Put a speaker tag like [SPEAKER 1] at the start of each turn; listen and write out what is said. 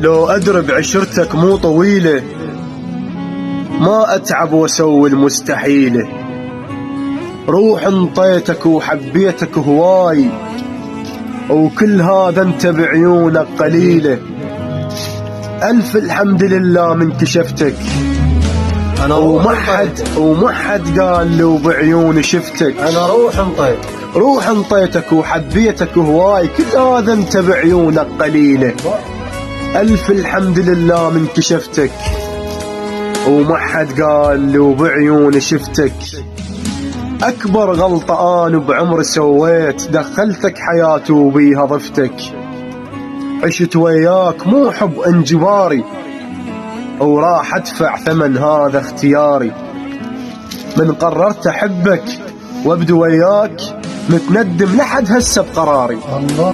[SPEAKER 1] لو أدري بعشرتك مو طويلة ما أتعب وأسوي المستحيلة. روح انطيتك وحبيتك هواي وكل هذا انت بعيونك قليلة. ألف الحمد لله من كشفتك
[SPEAKER 2] أنا
[SPEAKER 1] وما حد قال لي وبعيوني شفتك.
[SPEAKER 2] أنا
[SPEAKER 1] روح انطيتك وحبيتك هواي كل هذا انت بعيونك قليلة. ألف الحمد لله من كشفتك وما حد قال لي وبعيوني شفتك. أكبر غلطة أنا بعمري سويت دخلتك حياتي وبيها ضفتك. عشت وياك مو حب انجباري وراح أدفع ثمن هذا اختياري. من قررت أحبك وابدو وياك متندم لحد هسه بقراري.
[SPEAKER 2] الله